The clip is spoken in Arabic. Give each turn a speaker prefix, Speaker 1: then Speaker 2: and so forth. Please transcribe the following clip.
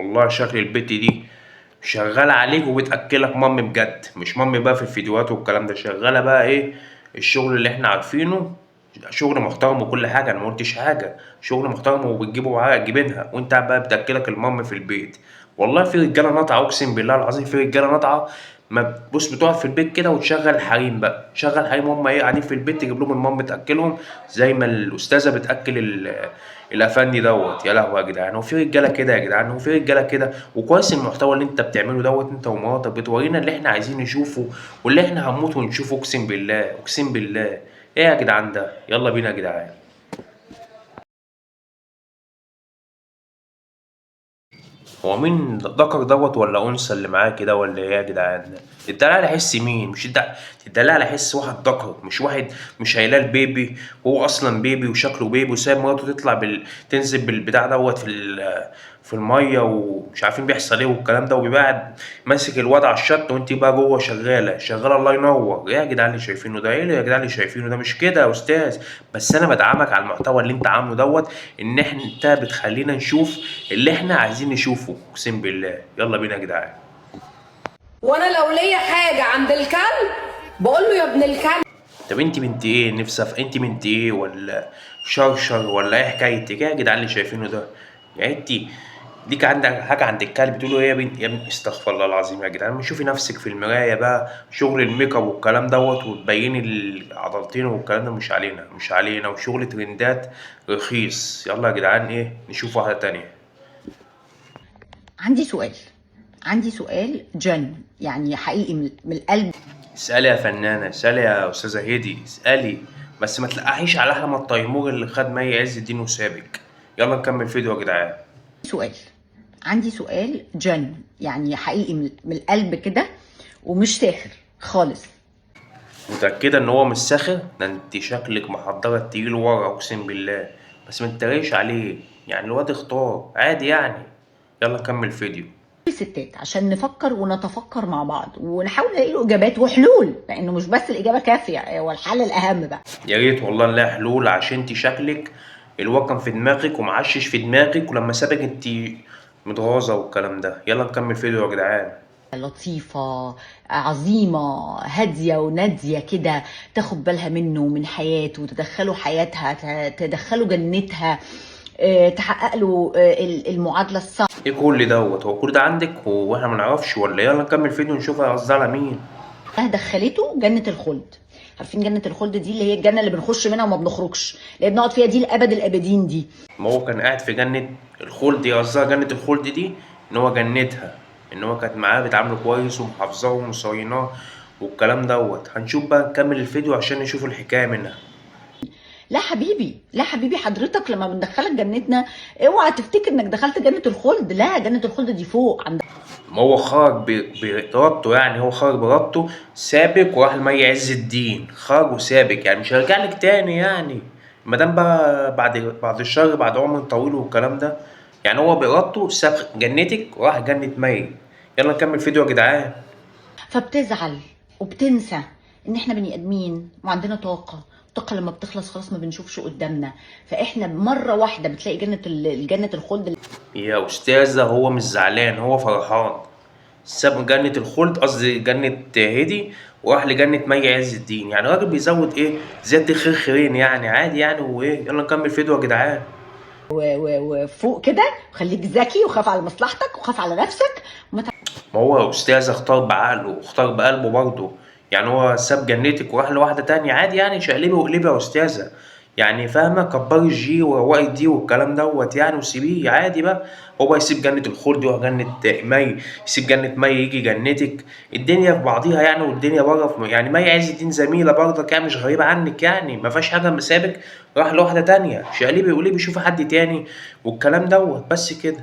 Speaker 1: والله شكل البت دي شغالة عليك وبتأكلك مامي بجد، مش مامي بقى في الفيديوهات والكلام ده، شغالة بقى ايه الشغل اللي احنا عارفينه، شغل محترم وكل حاجة، انا مقلتش حاجة، شغل محترم وبتجيبه معاها جيبينها، وانت قاعد بقى بتأكلك المام في البيت. والله في رجالة ناطعة اقسم بالله العظيم، في رجالة ناطعة ما بص بتقعد في البيت كده وتشغل حريم بقى، تشغل حريم هم ايه قاعدين في البيت تجيب لهم المام تأكلهم زي ما الأستاذة بتأكل الأفندي دوت. يا لهوي يا جدعان، هو في رجالة كده يا جدعان، هو في رجالة كده؟ وكويس المحتوى اللي انت بتعمله دوت انت ومراتك، بتورينا اللي احنا عايزين نشوفه واللي احنا هنموت ونشوفه، اقسم بالله اقسم بالله. ايه يا جدعان ده؟ يلا بينا يا جدعان. هو مين ذكر دوت ولا انثى اللي معاه كده ولا ايه يا جدعان؟ الدلع على حس مين؟ مش الدلع على حس واحد ذكر، مش واحد مش هيلاقي البيبي، هو اصلا بيبي وشكله بيبي وسايب مراته تطلع تنزل بالبتاع دوت في الميه ومش عارفين بيحصل ايه والكلام ده، وبيبقى قاعد ماسك الواد على الشط وانت بقى جوه شغاله الله ينور. ايه يا جدعان اللي شايفينه ده؟ ايه يا جدعان اللي شايفينه ده؟ مش كده يا استاذ. بس انا بدعمك على المحتوى اللي انت عامله دوت، ان انت بتخلينا نشوف اللي احنا عايزين نشوفه اقسم بالله. يلا بينا يا جدعان.
Speaker 2: وانا لو ليا حاجه عند الكلب بقول له يا ابن الكلب.
Speaker 1: طب انت بنت ايه؟ نفسي انت بنت ايه ولا شرشر ولا ايه حكايتك؟ ايه يا جدعان اللي شايفينه ده؟ يعني انت ليك عندك حاجه عند الكلب بتقولوا ايه يا بنت يا بنت؟ استغفر الله العظيم يا جدعان. شوفي نفسك في المرايه بقى، شغل الميك اب والكلام دوت وتبيني العضلتين والكلام ده مش علينا مش علينا، وشغل ترندات رخيص. يلا يا جدعان ايه نشوف واحده تانية.
Speaker 3: عندي سؤال جن، يعني حقيقي من القلب.
Speaker 1: اسألي يا فنانة، اسألي يا أستاذة هدي، اسألي بس ما تلقحيش على أحمد التيمور اللي خد مي عز الدين وسابك. يلا نكمل فيديو يا جدعان.
Speaker 3: سؤال عندي سؤال جن، يعني حقيقي من القلب كده، ومش ساخر خالص.
Speaker 1: متأكدة إن هو مش ساخر؟ ده أنت شكلك محضرة التقيل ورا أقسم بالله، بس ما تتريقش عليه، يعني الواد اختار عادي يعني. يلا نكمل فيديو.
Speaker 3: الستات عشان نفكر ونتفكر مع بعض ونحاول نلاقي له اجابات وحلول، لانه مش بس الاجابه كافيه، هو الحل الاهم بقى.
Speaker 1: يا ريت والله نلاقي حلول، عشان انت شكلك الواد كان في دماغك ومعشش في دماغك، ولما سابك انت متغاظة والكلام ده. يلا نكمل فيديو يا جدعان.
Speaker 3: لطيفة عظيمة هادية ونادية كده، تاخد بالها منه ومن حياته وتدخله حياتها، تدخله جنتها، تحقق له المعادلة الصح.
Speaker 1: ايه كل دوت؟ هو كل ده عندك واحنا منعرفش ولا ايه؟ يلا نكمل فيديو نشوف قصدها على مين.
Speaker 3: دخلته جنة الخلد. عارفين جنة الخلد دي اللي هي الجنة اللي بنخش منها وما بنخرجش، اللي بنقعد فيها دي لأبد الآبدين دي.
Speaker 1: ما هو كان قاعد في جنة الخلد دي، قصدها جنة الخلد دي ان هو جنتها، ان هو كانت معاه بتعامله كويس ومحافظاه ومصيناه والكلام دوت. هنشوف بقى نكمل الفيديو عشان نشوف الحكاية منها.
Speaker 3: لا حبيبي لا حبيبي، حضرتك لما بندخلك جنتنا اوعى تفتكر انك دخلت جنة الخلد، لا جنة الخلد دي فوق عند.
Speaker 1: ما هو خرج بإرادته، يعني هو خرج بإرادته، سابك وراح لمي عز الدين، خرج وسابك يعني مش هيرجع لك تاني يعني. مادام بقى بعد الشر بعد عمر طويل والكلام ده، يعني هو بإرادته ساب جنتك وراح جنة مي. يلا نكمل فيديو يا جدعان.
Speaker 3: فبتزعل وبتنسى ان احنا بني ادمين وعندنا طاقه لما بتخلص خلاص ما بنشوفش قدامنا، فاحنا مره واحده بتلاقي جنه الخلد.
Speaker 1: يا أستاذة هو مش زعلان، هو فرحان، ساب جنة الخلد قصدي جنة هدي وراح لجنة مي عز الدين. يعني الراجل بيزود ايه زيادة الخير خيرين يعني، عادي يعني. وايه يلا نكمل فيديو يا جدعان.
Speaker 3: وفوق كده خليك ذكي وخاف على مصلحتك وخاف على نفسك
Speaker 1: ما هو يا أستاذ اختار بعقله، اختار بقلبه برضه، يعني هو ساب جنتك وراح لواحدة تانية عادي يعني. شقلبي وقلبي يا أستاذة، يعني فاهمة؟ كبري الجي وروقي الدي والكلام دوت يعني، وسيبيه عادي بقى. هو يسيب جنة الخلد يروح جنة مي، يسيب جنة مي يجي جنتك، الدنيا في بعضيها يعني. والدنيا بره يعني مي عز الدين زميلة برضك يعني، مش غريبة عنك يعني، ما فيهاش حاجة. اما سابك راح لواحدة تانية، شقلبي وقلبي شوفي حد تاني والكلام دوت بس كده.